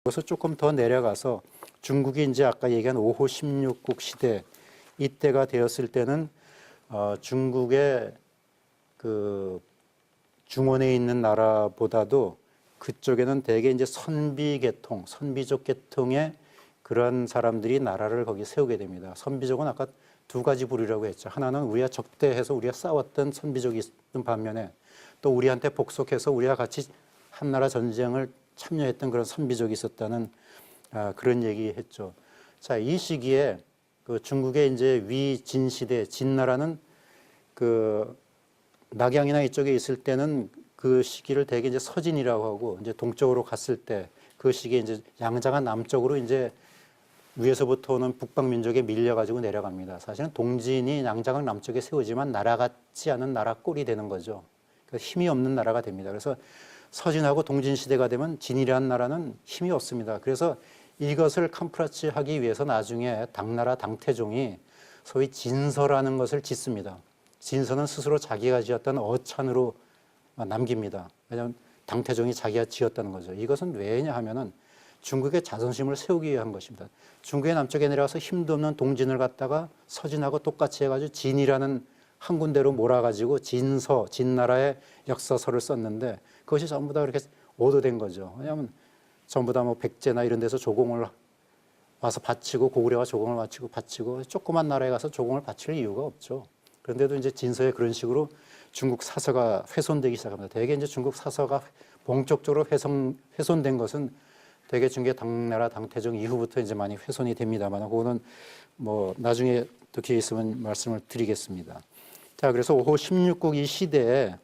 그래서 조금 더 내려가서 중국이 이제 아까 얘기한 5호 16국 시대 이때가 되었을 때는 중국의 그 중원에 있는 나라보다도 그쪽에는 대개 이제 선비계통, 선비족 계통의 그런 사람들이 나라를 거기 세우게 됩니다. 선비족은 아까 두 가지 부류라고 했죠. 하나는 우리가 적대해서 우리가 싸웠던 선비족이 있던 반면에 또 우리한테 복속해서 우리와 같이 한나라 전쟁을 참여했던 그런 선비족이 있었다는 그런 얘기했죠. 자, 이 시기에 그 중국의 이제 위진 시대, 진나라는 그 낙양이나 이쪽에 있을 때는 그 시기를 대개 이제 서진이라고 하고 이제 동쪽으로 갔을 때 그 시기에 이제 양자가 남쪽으로 이제 위에서부터 오는 북방 민족에 밀려가지고 내려갑니다. 사실은 동진이 양자강 남쪽에 세우지만 나라 같지 않은 나라 꼴이 되는 거죠. 그래서 힘이 없는 나라가 됩니다. 그래서 서진하고 동진 시대가 되면 진이라는 나라는 힘이 없습니다. 그래서 이것을 캄프라치하기 위해서 나중에 당나라 당태종이 소위 진서라는 것을 짓습니다. 진서는 스스로 자기가 지었던 어찬으로 남깁니다. 왜냐하면 당태종이 자기가 지었다는 거죠. 이것은 왜냐 하면은 중국의 자존심을 세우기 위한 것입니다. 중국의 남쪽에 내려가서 힘도 없는 동진을 갖다가 서진하고 똑같이 해가지고 진이라는 한 군데로 몰아가지고 진서, 진나라의 역사서를 썼는데 그것이 전부 다 그렇게 오도된 거죠. 왜냐하면 전부 다 뭐 백제나 이런 데서 조공을 와서 바치고 고구려가 조공을 바치고 조그만 나라에 가서 조공을 바칠 이유가 없죠. 그런데도 이제 진서에 그런 식으로 중국 사서가 훼손되기 시작합니다. 대개 이제 중국 사서가 본격적으로 훼손된 것은 대개 중국의 당나라 당태종 이후부터 이제 많이 훼손이 됩니다만 그거는 뭐 나중에 또 기회 있으면 말씀을 드리겠습니다. 자, 그래서 5호 16국 이 시대에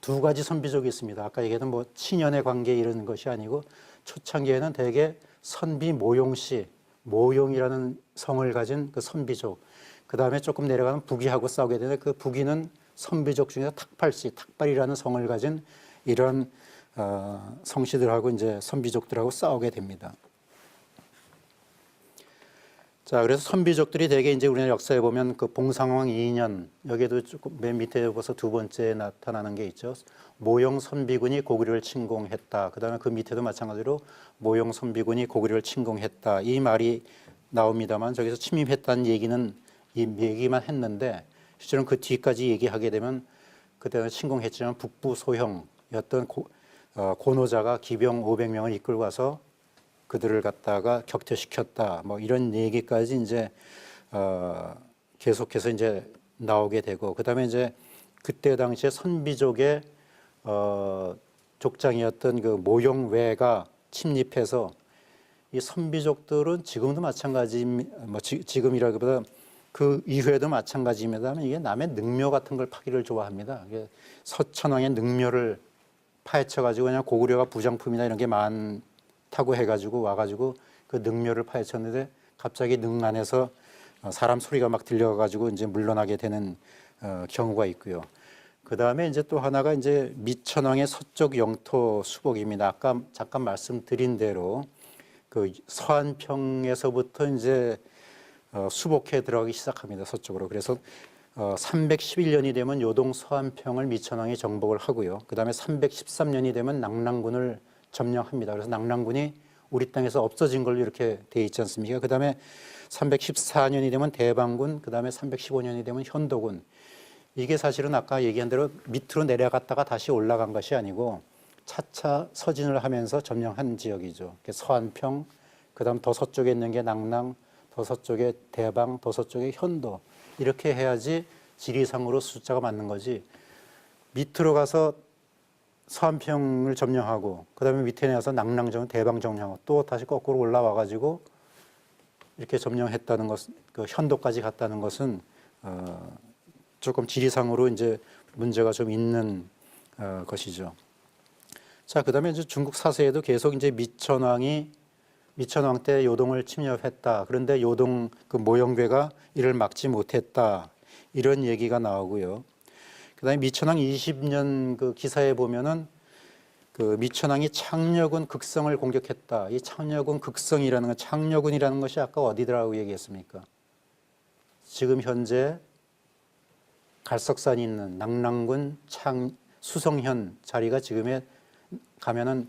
두 가지 선비족이 있습니다. 아까 얘기했던 뭐 친연의 관계 이런 것이 아니고 초창기에는 대개 선비 모용씨, 모용이라는 성을 가진 그 선비족. 그 다음에 조금 내려가면 부귀하고 싸우게 되는데 그 부귀는 선비족 중에서 탁팔씨, 탁발이라는 성을 가진 이런 성씨들하고 이제 선비족들하고 싸우게 됩니다. 자, 그래서 선비족들이 대개 이제 우리나라 역사에 보면 그 봉상왕 2년 여기에도 조금 맨 밑에 보서 두 번째 나타나는 게 있죠. 모용 선비군이 고구려를 침공했다. 그다음에 그 밑에도 마찬가지로 모용 선비군이 고구려를 침공했다. 이 말이 나옵니다만 저기서 침입했다는 얘기는 이 얘기만 했는데 실제로는 그 뒤까지 얘기하게 되면 그때는 침공했지만 북부 소형이었던 고노자가 기병 500명을 이끌고 와서 그들을 갖다가 격퇴시켰다. 뭐 이런 얘기까지 이제 계속해서 이제 나오게 되고 그다음에 이제 그때 당시에 선비족의 족장이었던 그 모용외가 침입해서 이 선비족들은 지금도 마찬가지, 뭐 지금이라기보다 그 이후에도 마찬가지입니다만 이게 남의 능묘 같은 걸 파기를 좋아합니다. 이게 서천왕의 능묘를 파헤쳐가지고 그냥 고구려가 부장품이나 이런 게 많다고 해가지고 와가지고 그 능묘를 파헤쳤는데 갑자기 능 안에서 사람 소리가 막 들려가지고 이제 물러나게 되는 경우가 있고요. 그 다음에 이제 또 하나가 이제 미천왕의 서쪽 영토 수복입니다. 아까 잠깐 말씀드린 대로 그 서안평에서부터 이제 수복해 들어가기 시작합니다. 서쪽으로. 그래서 311년이 되면 요동 서안평을 미천왕이 정복을 하고요. 그 다음에 313년이 되면 낙랑군을 점령합니다. 그래서 낙랑군이 우리 땅에서 없어진 걸로 이렇게 돼 있지 않습니까? 그 다음에 314년이 되면 대방군, 그 다음에 315년이 되면 현도군. 이게 사실은 아까 얘기한 대로 밑으로 내려갔다가 다시 올라간 것이 아니고 차차 서진을 하면서 점령한 지역이죠. 서안평, 그 다음 더 서쪽에 있는 게 낙랑, 더 서쪽에 대방, 더 서쪽에 현도. 이렇게 해야지 지리상으로 숫자가 맞는 거지. 밑으로 가서 서안평을 점령하고 그다음에 밑에 내려서 낙랑정, 대방 점령하고 또 다시 거꾸로 올라와 가지고 이렇게 점령했다는 것, 그 현도까지 갔다는 것은 조금 지리상으로 이제 문제가 좀 있는 것이죠. 자, 그다음에 이제 중국 사서에도 계속 이제 미천왕 때 요동을 침략했다. 그런데 요동 그 모형괴가 이를 막지 못했다. 이런 얘기가 나오고요. 그다음에 미천왕 20년 그 기사에 보면은 그 미천왕이 창녀군 극성을 공격했다. 이 창녀군 극성이라는 건 창녀군이라는 것이 아까 어디더라고 얘기했습니까? 지금 현재 갈석산이 있는 낙랑군 수성현 자리가 지금에 가면은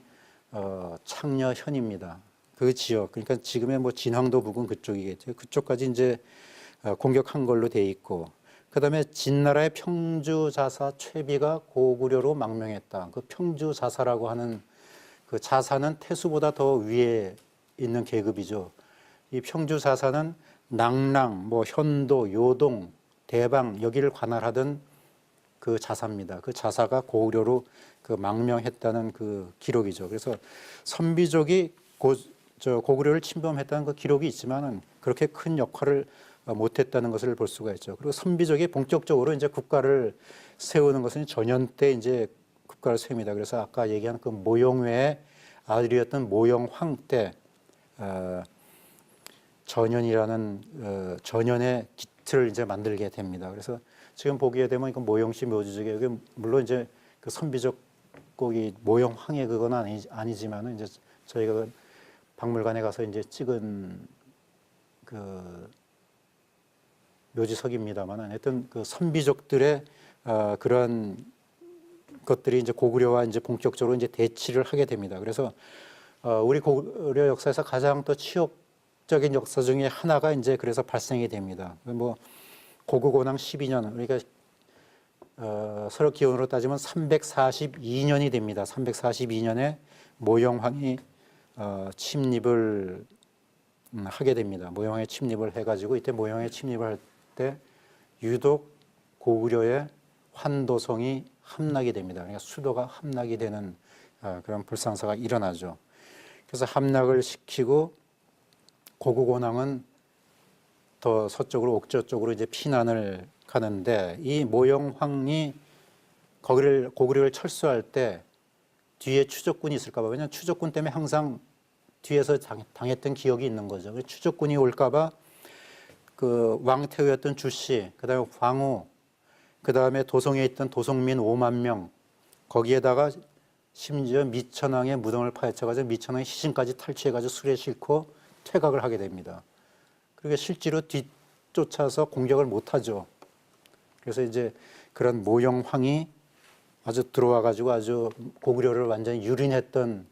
창녀현입니다. 그 지역, 그러니까 지금의 뭐 진황도 부근 그쪽이겠죠. 그쪽까지 이제 공격한 걸로 돼 있고, 그다음에 진나라의 평주자사 최비가 고구려로 망명했다. 그 평주자사라고 하는 그 자사는 태수보다 더 위에 있는 계급이죠. 이 평주자사는 낭랑, 뭐 현도, 요동, 대방 여기를 관할하던 그 자사입니다. 그 자사가 고구려로 그 망명했다는 그 기록이죠. 그래서 선비족이 고구려를 침범했다는 그 기록이 있지만은 그렇게 큰 역할을 못했다는 것을 볼 수가 있죠. 그리고 선비족이 본격적으로 이제 국가를 세우는 것은 전현 때 이제 국가를 세웁니다. 그래서 아까 얘기한 그 모영외의 아들이었던 모영황 때 전현이라는 전현의 기틀을 이제 만들게 됩니다. 그래서 지금 보게 되면 이건 모영씨 묘지족에 여기 물론 이제 그 선비족 꼭이 모영황의 그건 아니지만은 이제 저희가 박물관에 가서 이제 찍은 그 묘지석입니다만은 하여튼 그 선비족들의 그런 것들이 이제 고구려와 이제 본격적으로 이제 대치를 하게 됩니다. 그래서 우리 고구려 역사에서 가장 또 치욕적인 역사 중에 하나가 이제 그래서 발생이 됩니다. 뭐 고구곤왕 12년 그러니까 서로 기원으로 따지면 342년이 됩니다. 342년에 모영황이 침입을 하게 됩니다. 모영황의 침입을 해가지고 이때 모영황의 침입을 할 때 유독 고구려의 환도성이 함락이 됩니다. 그러니까 수도가 함락이 되는 그런 불상사가 일어나죠. 그래서 함락을 시키고 고구곤왕은 더 서쪽으로 옥저 쪽으로 이제 피난을 가는데 이 모영황이 고구려를 철수할 때 뒤에 추적군이 있을까봐 왜냐하면 추적군 때문에 항상 뒤에서 당했던 기억이 있는 거죠. 추적군이 올까봐 그 왕태우였던 주씨, 그다음에 황후, 그다음에 도성에 있던 도성민 5만 명 거기에다가 심지어 미천왕의 무덤을 파헤쳐가지고 미천왕의 시신까지 탈취해가지고 술에 싣고 퇴각을 하게 됩니다. 그리고 실제로 뒤쫓아서 공격을 못하죠. 그래서 이제 그런 모영황이 아주 들어와가지고 아주 고구려를 완전히 유린했던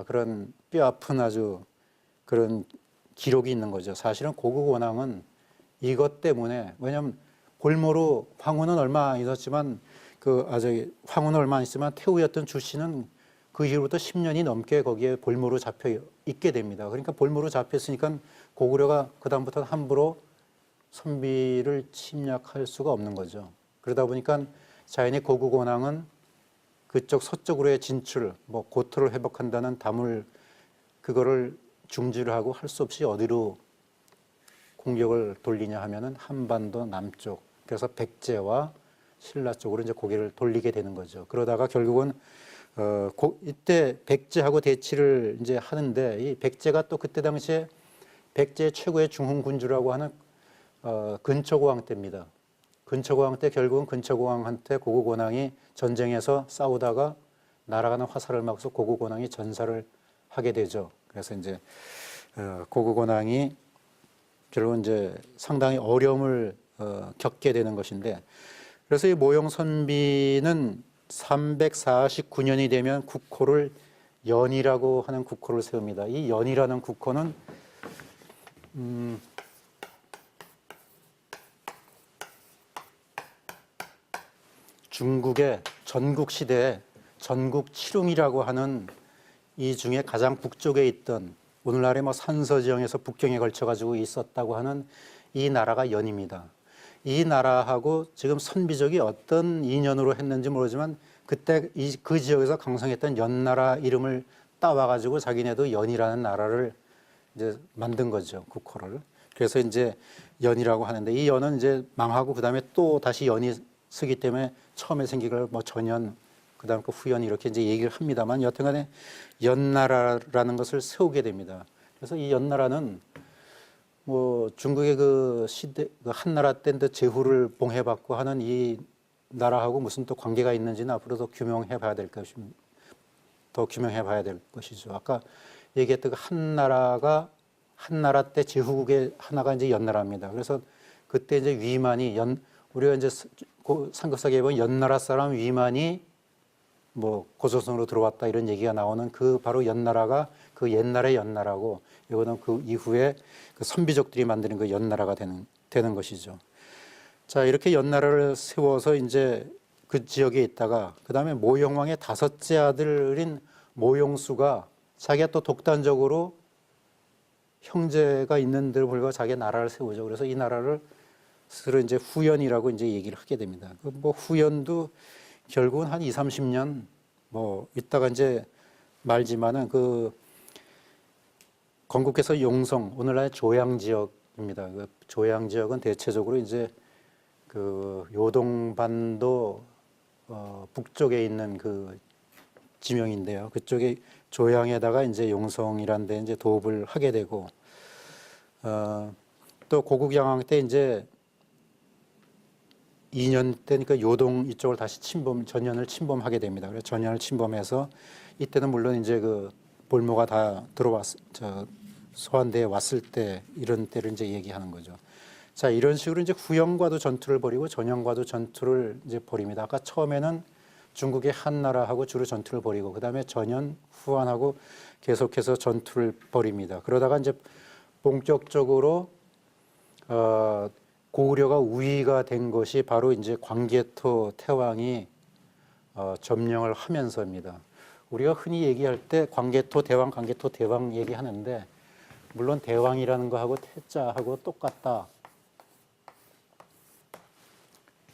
그런 뼈아픈 아주 그런 기록이 있는 거죠. 사실은 고구곤왕은 이것 때문에 왜냐하면 골모로 황후는 얼마 안 있었지만 황후는 얼마 안 있지만 태우였던 주씨는 그 이후부터 10년이 넘게 거기에 볼모로 잡혀 있게 됩니다. 그러니까 볼모로 잡혔으니까 고구려가 그다음부터 함부로 선비를 침략할 수가 없는 거죠. 그러다 보니까 자연히 고구곤왕은 그쪽 서쪽으로의 진출, 뭐 고토를 회복한다는 담을 그거를 중지를 하고 할 수 없이 어디로 공격을 돌리냐 하면은 한반도 남쪽, 그래서 백제와 신라 쪽으로 이제 고개를 돌리게 되는 거죠. 그러다가 결국은 이때 백제하고 대치를 이제 하는데 이 백제가 또 그때 당시에 백제의 최고의 중흥군주라고 하는 근초고왕 때입니다. 근초고왕 때 결국은 근초고왕한테 고구곤왕이 전쟁에서 싸우다가 날아가는 화살을 맞고서 고구곤왕이 전사를 하게 되죠. 그래서 이제 고구곤왕이 결국은 이제 상당히 어려움을 겪게 되는 것인데, 그래서 이 모영선비는 349년이 되면 국호를 연이라고 하는 국호를 세웁니다. 이 연이라는 국호는 중국의 전국 시대에 전국 칠웅이라고 하는 이 중에 가장 북쪽에 있던 오늘날의 뭐 산서 지형에서 북경에 걸쳐 가지고 있었다고 하는 이 나라가 연입니다. 이 나라하고 지금 선비족이 어떤 인연으로 했는지 모르지만 그때 그 지역에서 강성했던 연나라 이름을 따와 가지고 자기네도 연이라는 나라를 이제 만든 거죠, 국호를. 그래서 이제 연이라고 하는데 이 연은 이제 망하고 그다음에 또 다시 연이 쓰기 때문에 처음에 생긴 걸 뭐 전연 그다음 그 후연 이렇게 이제 얘기를 합니다만 여튼간에 연나라라는 것을 세우게 됩니다. 그래서 이 연나라는 뭐 중국의 그 시대 그 한나라 때인데 제후를 봉해받고 하는 이 나라하고 무슨 또 관계가 있는지는 앞으로도 규명해 봐야 될 것입니다. 더 규명해 봐야 될 것이죠. 아까 얘기했던 그 한나라 때 제후국의 하나가 이제 연나라입니다. 그래서 그때 이제 위만이 우리가 이제 삼국사기에 보면 연나라 사람 위만이 뭐 고조선으로 들어왔다 이런 얘기가 나오는 그 바로 연나라가 그 옛날의 연나라고, 이거는 그 이후에 그 선비족들이 만드는 그 연나라가 되는 것이죠. 자, 이렇게 연나라를 세워서 이제 그 지역에 있다가 그 다음에 모용왕의 다섯째 아들인 모용수가 자기가 또 독단적으로 형제가 있는데도 불구하고 자기 나라를 세우죠. 그래서 이 나라를 스스로 이제 후연이라고 이제 얘기를 하게 됩니다. 그 뭐 후연도 결국은 한 20, 30년 뭐 있다가 이제 말지만은 그 건국해서 용성, 오늘날의 조양 지역입니다. 그 조양 지역은 대체적으로 이제 그 요동반도 북쪽에 있는 그 지명인데요. 그쪽에 조양에다가 이제 용성이라는 데 이제 도읍을 하게 되고, 또 고국양왕 때 이제 2년 때니까 요동 이쪽을 다시 전현을 침범하게 됩니다. 그래서 전현을 침범해서 이때는 물론 이제 그 볼모가 다 소환대에 왔을 때 이런 때를 이제 얘기하는 거죠. 자, 이런 식으로 이제 후영과도 전투를 벌이고 전현과도 전투를 이제 벌입니다. 아까 처음에는 중국의 한나라하고 주로 전투를 벌이고, 그 다음에 전현, 후한하고 계속해서 전투를 벌입니다. 그러다가 이제 본격적으로 고구려가 우위가 된 것이 바로 이제 광개토 태왕이 점령을 하면서입니다. 우리가 흔히 얘기할 때 광개토 대왕 얘기하는데, 물론 대왕이라는 거하고 태자하고 똑같다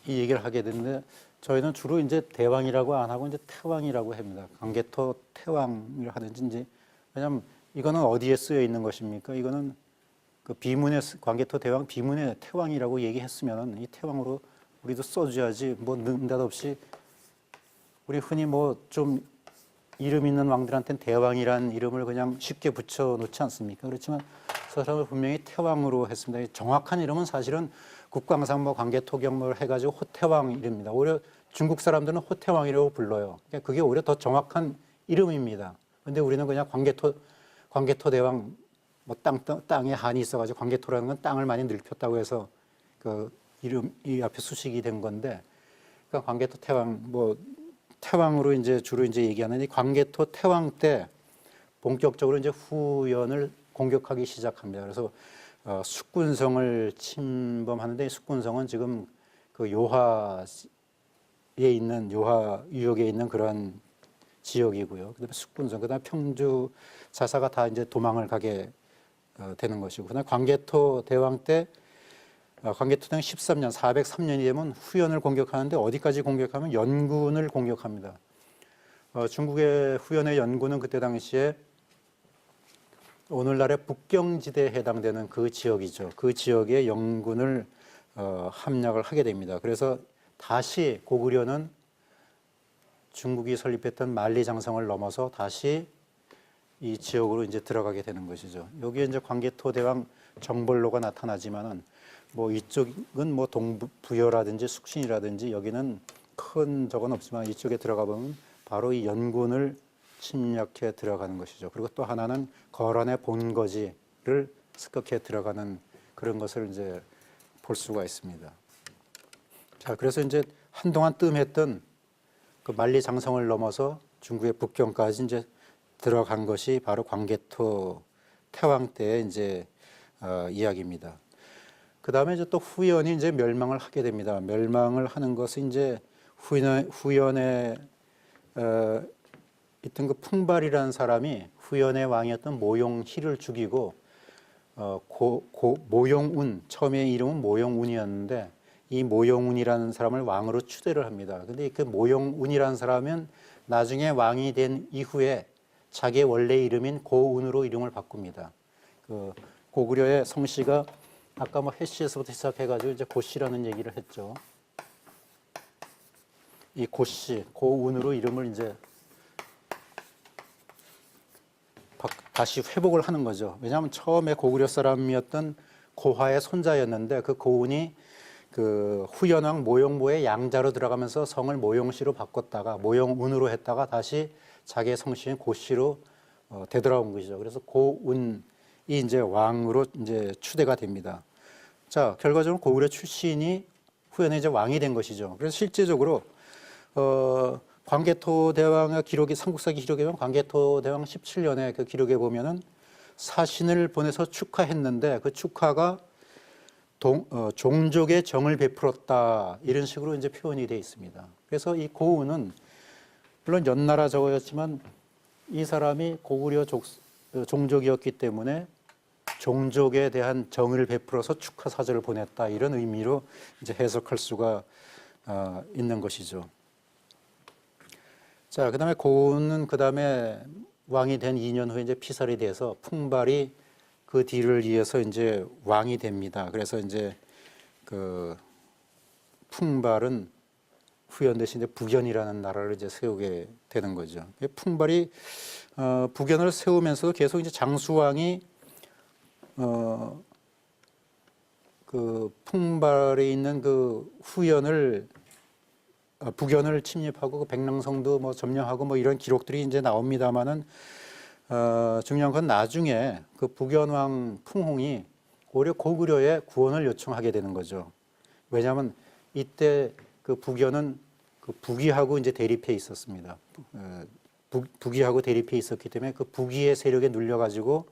이 얘기를 하게 되는데, 저희는 주로 이제 대왕이라고 안 하고 이제 태왕이라고 합니다. 광개토 태왕을 하든지 이제, 왜냐하면 이거는 어디에 쓰여 있는 것입니까? 이거는 그 비문에 광개토 대왕 비문에 태왕이라고 얘기했으면 이 태왕으로 우리도 써줘야지, 뭐 느닷없이 우리 흔히 뭐 좀 이름 있는 왕들한테는 대왕이란 이름을 그냥 쉽게 붙여놓지 않습니까? 그렇지만 저 사람은 분명히 태왕으로 했습니다. 정확한 이름은 사실은 국광산 뭐 광개토경을 해가지고 호태왕 이름입니다. 오히려 중국 사람들은 호태왕이라고 불러요. 그러니까 그게 오히려 더 정확한 이름입니다. 그런데 우리는 그냥 광개토 대왕, 뭐 땅에 한이 있어가지고 광개토라는 건 땅을 많이 늙혔다고 해서 그 이름 이 앞에 수식이 된 건데, 그러니까 광개토 태왕 뭐 태왕으로 이제 주로 이제 얘기하는 이 광개토 태왕 때 본격적으로 이제 후연을 공격하기 시작합니다. 그래서 숙군성을 침범하는데, 이 숙군성은 지금 그 요하 유역에 있는 그런 지역이고요. 그다음에 숙군성, 그다음에 평주 자사가 다 이제 도망을 가게 되는 것이고, 그다음에 광개토 대왕 때 광개토 대왕 13년 403년이 되면 후연을 공격하는데, 어디까지 공격하면 연군을 공격합니다. 중국의 후연의 연군은 그때 당시에 오늘날의 북경지대에 해당되는 그 지역이죠. 그 지역에 연군을 함락을 하게 됩니다. 그래서 다시 고구려는 중국이 설립했던 만리장성을 넘어서 다시 이 지역으로 이제 들어가게 되는 것이죠. 여기에 이제 광개토 대왕 정벌로가 나타나지만은 뭐 이쪽은 뭐 동부여라든지 숙신이라든지 여기는 큰 적은 없지만, 이쪽에 들어가 보면 바로 이 연군을 침략해 들어가는 것이죠. 그리고 또 하나는 거란의 본거지를 습격해 들어가는 그런 것을 이제 볼 수가 있습니다. 자, 그래서 이제 한동안 뜸했던 그 만리장성을 넘어서 중국의 북경까지 이제 들어간 것이 바로 광개토 태왕 때의 이제 이야기입니다. 그 다음에 이제 또 후연이 이제 멸망을 하게 됩니다. 멸망을 하는 것은 이제 후연의 있던 그 풍발이라는 사람이 후연의 왕이었던 모용희를 죽이고, 모용운, 처음에 이름은 모용운이었는데 이 모용운이라는 사람을 왕으로 추대를 합니다. 근데 그 모용운이라는 사람은 나중에 왕이 된 이후에 자기의 원래 이름인 고운으로 이름을 바꿉니다. 그 고구려의 성씨가 아까 뭐 해씨에서부터 시작해가지고 이제 고씨라는 얘기를 했죠. 이 고씨, 고운으로 이름을 이제 다시 회복을 하는 거죠. 왜냐하면 처음에 고구려 사람이었던 고화의 손자였는데, 그 고운이 그 후연왕 모용보의 양자로 들어가면서 성을 모용씨로 바꿨다가 모용운으로 했다가 다시 자기의 성씨인 고씨로 되돌아온 것이죠. 그래서 고운이 이제 왕으로 이제 추대가 됩니다. 자, 결과적으로 고구려 출신이 후연에 이제 왕이 된 것이죠. 그래서 실제적으로 광개토 대왕의 기록이 삼국사기 기록에 보면 광개토 대왕 17년에 그 기록에 보면은 사신을 보내서 축하했는데 그 축하가 종족의 정을 베풀었다 이런 식으로 이제 표현이 되어 있습니다. 그래서 이 고우는 물론 연나라 저거였지만 이 사람이 고구려 종족이었기 때문에 종족에 대한 정을 베풀어서 축하 사절을 보냈다 이런 의미로 이제 해석할 수가 있는 것이죠. 자, 그다음에 고우는 그다음에 왕이 된 2년 후에 이제 피살이 돼서 풍발이 그 뒤를 이어서 이제 왕이 됩니다. 그래서 이제 그 풍발은 후연 대신 이제 북연이라는 나라를 이제 세우게 되는 거죠. 풍발이 북연을 세우면서도 계속 이제 장수왕이 그 풍발에 있는 그 후연을 북연을 침입하고 그 백랑성도 뭐 점령하고 뭐 이런 기록들이 이제 나옵니다만은 중요한 건 나중에 그 북연왕 풍홍이 오히려 고구려에 구원을 요청하게 되는 거죠. 왜냐하면 이때 그 북연은 그 북위하고 이제 대립해 있었습니다. 북위하고 대립해 있었기 때문에 그 북위의 세력에 눌려가지고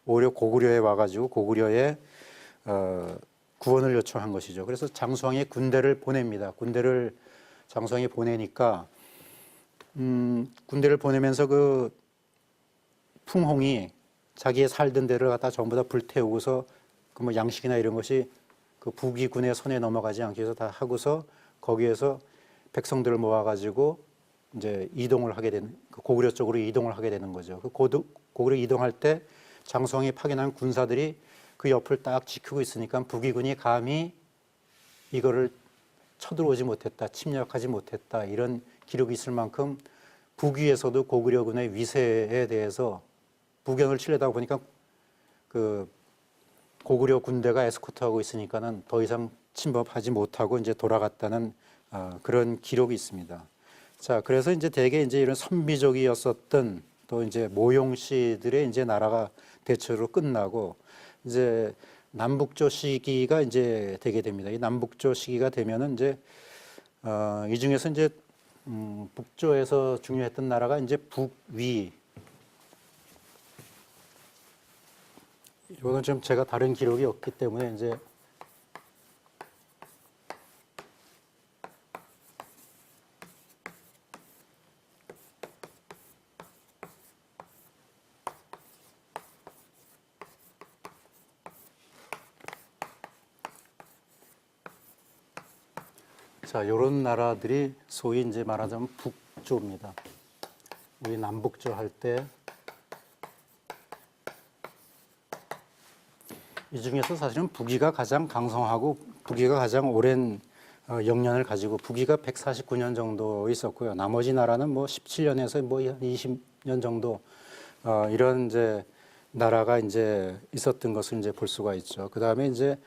오히려 고구려에 와가지고 고구려에 구원을 요청한 것이죠. 그래서 장수왕이 군대를 보냅니다. 군대를 장수왕이 보내니까 군대를 보내면서 그 풍홍이 자기의 살던 데를 갖다 전부 다 불태우고서 그 뭐 양식이나 이런 것이 그 북위군의 손에 넘어가지 않기 위해서 다 하고서 거기에서 백성들을 모아가지고 이제 이동을 하게 되는 그 고구려 쪽으로 이동을 하게 되는 거죠. 그 고구려 이동할 때 장수왕이 파견한 군사들이 그 옆을 딱 지키고 있으니까 북위군이 감히 이거를 쳐들어오지 못했다, 침략하지 못했다 이런 기록이 있을 만큼 북위에서도 고구려군의 위세에 대해서 북연을 치려다 보니까 그 고구려 군대가 에스코트하고 있으니까는 더 이상 침범하지 못하고 이제 돌아갔다는 그런 기록이 있습니다. 자, 그래서 이제 대개 이제 이런 선비족이었었던 또 이제 모용씨들의 이제 나라가 대체로 끝나고 이제 남북조 시기가 이제 되게 됩니다. 이 남북조 시기가 되면은 이제 이 중에서 이제 북조에서 중요했던 나라가 이제 북위. 이거는 좀 제가 다른 기록이 없기 때문에 이제 자, 요런 나라들이 소위 이제 말하자면 북조입니다. 우리 남북조 할 때 이 중에서 사실은 북위가 가장 강성하고 북위가 가장 오랜 영년을 가지고 북위가 149년 정도 있었고요. 나머지 나라는 뭐 17년에서 뭐 20년 정도 이런 이제 나라가 이제 있었던 것을 이제 볼 수가 있죠. 그 다음에 이제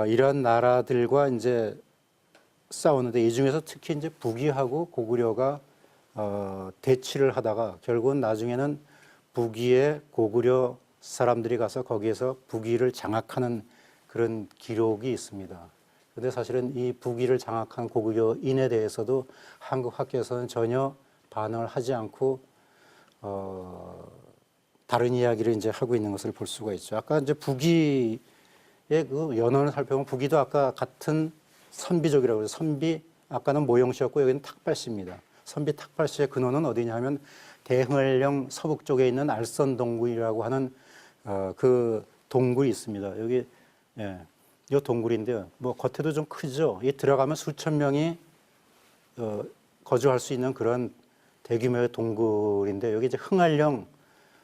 이런 나라들과 이제 싸우는데 이 중에서 특히 이제 북위하고 고구려가 대치를 하다가 결국은 나중에는 북위에 고구려 사람들이 가서 거기에서 북위를 장악하는 그런 기록이 있습니다. 그런데 사실은 이 북위를 장악한 고구려인에 대해서도 한국 학계에서는 전혀 반응을 하지 않고 다른 이야기를 이제 하고 있는 것을 볼 수가 있죠. 아까 이제 북위의 그 연원을 살펴보면 북위도 아까 같은 선비족이라고 해서 선비 아까는 모용씨였고 여기는 탁발씨입니다. 선비 탁발씨의 근원은 어디냐면 대흥을령 서북 쪽에 있는 알선동굴이라고 하는 그 동굴이 있습니다. 여기 이 동굴인데요. 뭐 겉에도 좀 크죠. 이 들어가면 수천 명이 거주할 수 있는 그런 대규모의 동굴인데 여기 이제 흥할령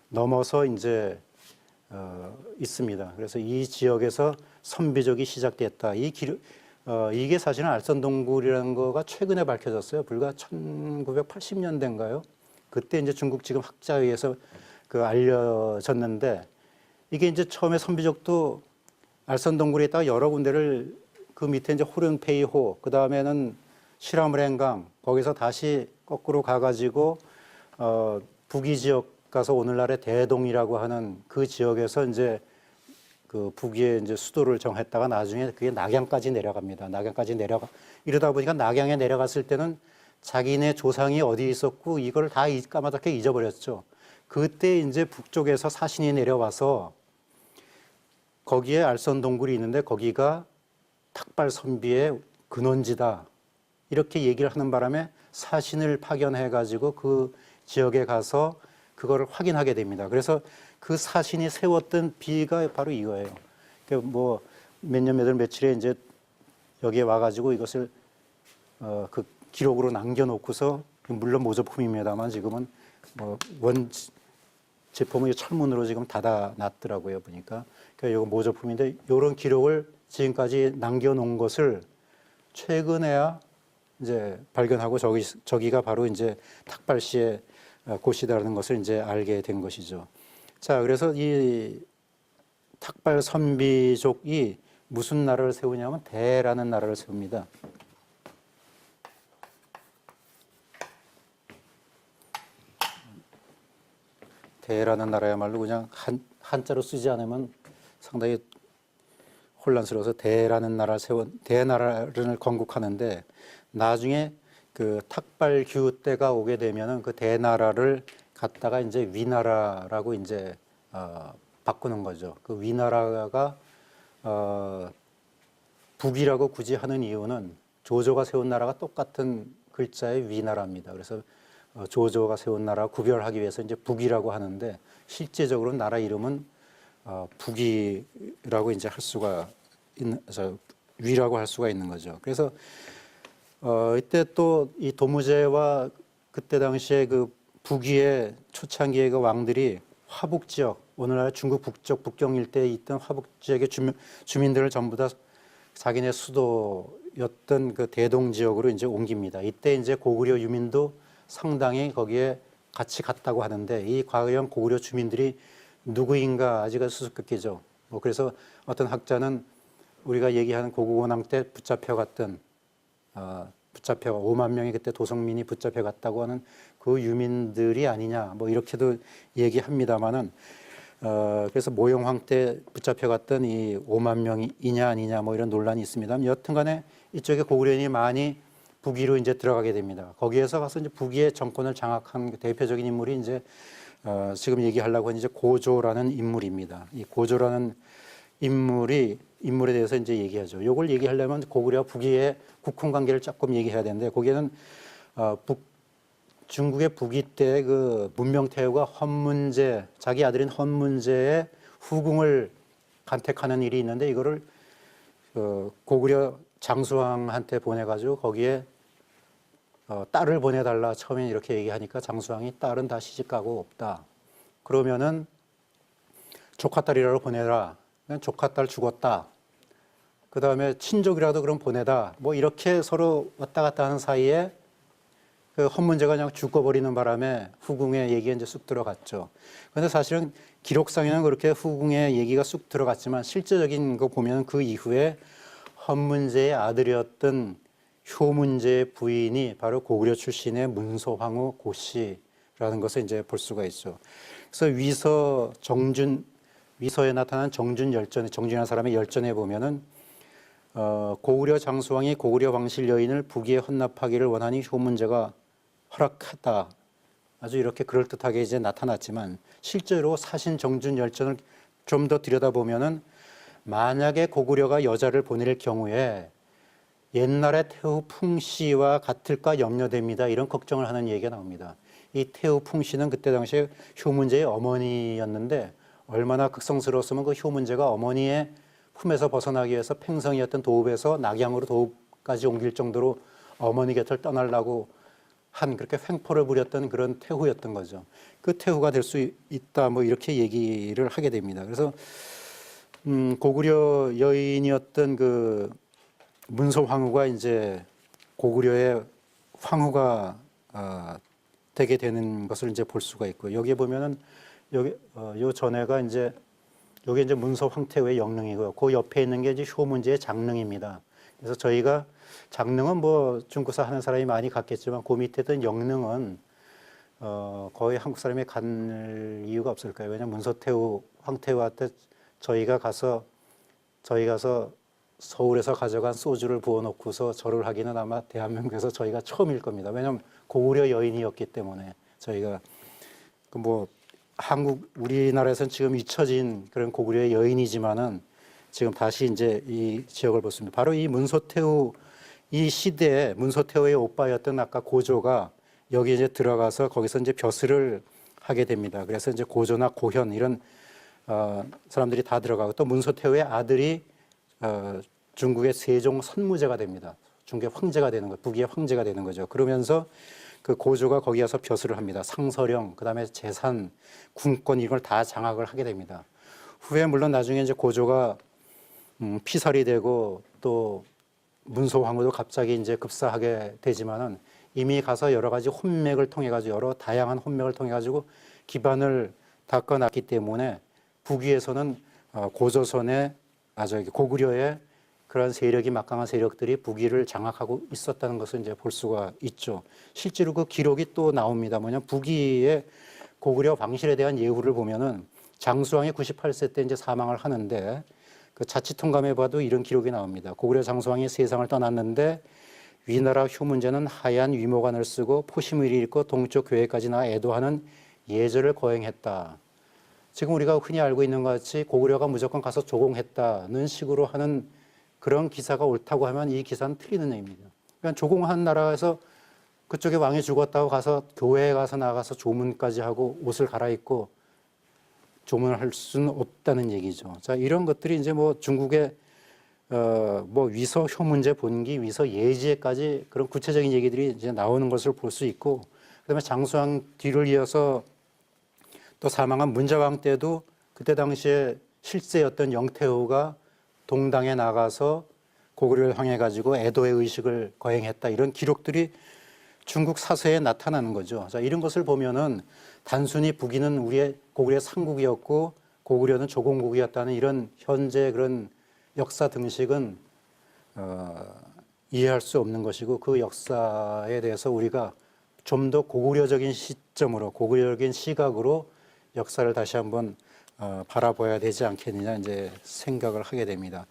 넘어서 이제 있습니다. 그래서 이 지역에서 선비족이 시작됐다. 이게 사실은 알선동굴이라는 거가 최근에 밝혀졌어요. 불과 1980년대인가요? 그때 이제 중국 지금 학자에 의해서 그 알려졌는데 이게 이제 처음에 선비족도 알선동굴에 있다가 여러 군데를 그 밑에 이제 호륜페이호, 그 다음에는 시라무랭강, 거기서 다시 거꾸로 가가지고 북위 지역 가서 오늘날의 대동이라고 하는 그 지역에서 이제 그 북위의 이제 수도를 정했다가 나중에 그게 낙양까지 내려갑니다. 낙양까지 이러다 보니까 낙양에 내려갔을 때는 자기네 조상이 어디 있었고 이걸 다 까마득하게 잊어버렸죠. 그때 이제 북쪽에서 사신이 내려와서 거기에 알선동굴이 있는데 거기가 탁발선비의 근원지다. 이렇게 얘기를 하는 바람에 사신을 파견해 가지고 그 지역에 가서 그거를 확인하게 됩니다. 그래서 그 사신이 세웠던 비가 바로 이거예요. 그러니까 뭐 몇 년 몇 월 며칠에 이제 여기에 와가지고 이것을 그 기록으로 남겨놓고서 물론 모조품입니다만 지금은 뭐 원 제품을 철문으로 지금 닫아놨더라고요 보니까. 그러니까 이거 모조품인데 이런 기록을 지금까지 남겨놓은 것을 최근에야 이제 발견하고 저기가 바로 이제 탁발 씨의 곳이다라는 것을 이제 알게 된 것이죠. 자, 그래서 이 탁발 선비족이 무슨 나라를 세우냐면 대라는 나라를 세웁니다. 대라는 나라야말로 그냥 한자로 쓰지 않으면 상당히 혼란스러워서 대라는 나라를 대나라를 건국하는데 나중에 그 탁발규 때가 오게 되면은 그 대나라를 갖다가 이제 위나라라고 이제 바꾸는 거죠. 그 위나라가 북이라고 굳이 하는 이유는 조조가 세운 나라가 똑같은 글자의 위나라입니다. 그래서 조조가 세운 나라 구별하기 위해서 이제 북이라고 하는데 실제적으로 나라 이름은 북이라고 이제 할 수가 있는, 위라고 할 수가 있는 거죠. 그래서 이때 또 이 도무제와 그때 당시에 그 북위의 초창기의 그 왕들이 화북 지역, 오늘날 중국 북쪽 북경 일대에 있던 화북 지역의 주민들을 전부 다 자기네 수도였던 그 대동 지역으로 이제 옮깁니다. 이때 이제 고구려 유민도 상당히 거기에 같이 갔다고 하는데 이 과연 고구려 주민들이 누구인가 아직은 수수께끼죠. 뭐 그래서 어떤 학자는 우리가 얘기하는 고구원왕 때 붙잡혀갔던 5만 명이 그때 도성민이 붙잡혀갔다고 하는 그 유민들이 아니냐 뭐 이렇게도 얘기합니다만은 그래서 모영황 때 붙잡혀갔던 이 5만 명이냐 아니냐 뭐 이런 논란이 있습니다. 여튼간에 이쪽에 고구려인이 많이 북위로 이제 들어가게 됩니다. 거기에서 가서 이제 북위의 정권을 장악한 대표적인 인물이 이제 지금 얘기하려고 하는 이제 고조라는 인물입니다. 이 고조라는 인물에 대해서 이제 얘기하죠. 요걸 얘기하려면 고구려와 북위의 국훈 관계를 조금 얘기해야 되는데 거기에는 중국의 북위 때 그 문명태후가 헌문제 자기 아들인 헌문제의 후궁을 간택하는 일이 있는데 이거를 고구려 장수왕한테 보내가지고 거기에 딸을 보내달라 처음에 이렇게 얘기하니까 장수왕이 딸은 다 시집가고 없다. 그러면은 조카딸이라도 보내라. 조카딸 죽었다. 그 다음에 친족이라도 그럼 보내다. 뭐 이렇게 서로 왔다 갔다 하는 사이에 그 헌문제가 그냥 죽어버리는 바람에 후궁의 얘기가 이제 쑥 들어갔죠. 그런데 사실은 기록상에는 그렇게 후궁의 얘기가 쑥 들어갔지만 실제적인 거 보면 그 이후에 헌문제의 아들이었던 효문제의 부인이 바로 고구려 출신의 문소황후 고씨라는 것을 이제 볼 수가 있죠. 그래서 위서에 나타난 정준이라는 사람의 열전에 보면은 고구려 장수왕이 고구려 왕실 여인을 북위에 헌납하기를 원하니 효문제가 허락했다. 아주 이렇게 그럴듯하게 이제 나타났지만 실제로 사신 정준 열전을 좀 더 들여다보면은 만약에 고구려가 여자를 보낼 경우에 옛날의 태후 풍씨와 같을까 염려됩니다. 이런 걱정을 하는 얘기가 나옵니다. 이 태후 풍씨는 그때 당시에 효문제의 어머니였는데 얼마나 극성스러웠으면 그 효문제가 어머니의 품에서 벗어나기 위해서 팽성이었던 도읍에서 낙양으로 도읍까지 옮길 정도로 어머니 곁을 떠나려고 한 그렇게 횡포를 부렸던 그런 태후였던 거죠. 그 태후가 될 수 있다 뭐 이렇게 얘기를 하게 됩니다. 그래서 고구려 여인이었던 그 문소황후가 이제 고구려의 황후가 되게 되는 것을 이제 볼 수가 있고 여기에 보면은 여기 요 전에가 이제 여기 이제 문서 황태후의 영릉이고요. 그 옆에 있는 게 이제 효문제의 장릉입니다. 그래서 저희가 장릉은 뭐 중국사 하는 사람이 많이 갔겠지만 그 밑에 있던 영릉은 거의 한국 사람이 갈 이유가 없을 거예요. 왜냐하면 문서태후 황태후한테 저희 가서 서울에서 가져간 소주를 부어놓고서 절을 하기는 아마 대한민국에서 저희가 처음일 겁니다. 왜냐하면 고구려 여인이었기 때문에 저희가 그 뭐 우리나라에서는 지금 잊혀진 그런 고구려의 여인이지만은 지금 다시 이제 이 지역을 보습니다. 바로 이 문소태우 이 시대에 문소태우의 오빠였던 아까 고조가 여기 이제 들어가서 거기서 이제 벼슬을 하게 됩니다. 그래서 이제 고조나 고현 이런 사람들이 다 들어가고 또 문소태우의 아들이 중국의 세종 선무제가 됩니다. 중국의 황제가 되는 거, 북위의 황제가 되는 거죠. 그러면서 그 고조가 거기 가서 벼슬을 합니다. 상서령, 그다음에 재산, 군권 이걸 다 장악을 하게 됩니다. 후에 물론 나중에 이제 고조가 피살이 되고 또 문소황후도 갑자기 이제 급사하게 되지만은 이미 가서 여러 가지 혼맥을 통해 가지고 여러 다양한 혼맥을 통해 가지고 기반을 닦아놨기 때문에 북위에서는 고조선의 고구려의 그런 세력이 막강한 세력들이 북위를 장악하고 있었다는 것을 이제 볼 수가 있죠. 실제로 그 기록이 또 나옵니다. 북위의 고구려 왕실에 대한 예후를 보면은 장수왕이 98세 때 이제 사망을 하는데 그 자치통감에 봐도 이런 기록이 나옵니다. 고구려 장수왕이 세상을 떠났는데 위나라 효문제는 하얀 위모관을 쓰고 포심의를 읽고 동쪽 교회까지 나아 애도하는 예절을 거행했다. 지금 우리가 흔히 알고 있는 것 같이 고구려가 무조건 가서 조공했다는 식으로 하는 그런 기사가 옳다고 하면 이 기사는 틀리는 얘기입니다. 그러니까 조공한 나라에서 그쪽에 왕이 죽었다고 가서 교회에 가서 나가서 조문까지 하고 옷을 갈아입고 조문을 할 수는 없다는 얘기죠. 자, 이런 것들이 이제 뭐 중국의 위서 효문제 본기, 위서 예지에까지 그런 구체적인 얘기들이 이제 나오는 것을 볼 수 있고, 그다음에 장수왕 뒤를 이어서 또 사망한 문자왕 때도 그때 당시에 실세였던 영태후가 동당에 나가서 고구려를 향해 가지고 애도의 의식을 거행했다, 이런 기록들이 중국 사서에 나타나는 거죠. 자, 이런 것을 보면은 단순히 북위는 우리의 고구려의 상국이었고 고구려는 조공국이었다는 이런 현재 그런 역사 등식은 이해할 수 없는 것이고, 그 역사에 대해서 우리가 좀 더 고구려적인 시점으로, 고구려적인 시각으로 역사를 다시 한번 바라봐야 되지 않겠느냐 이제 생각을 하게 됩니다.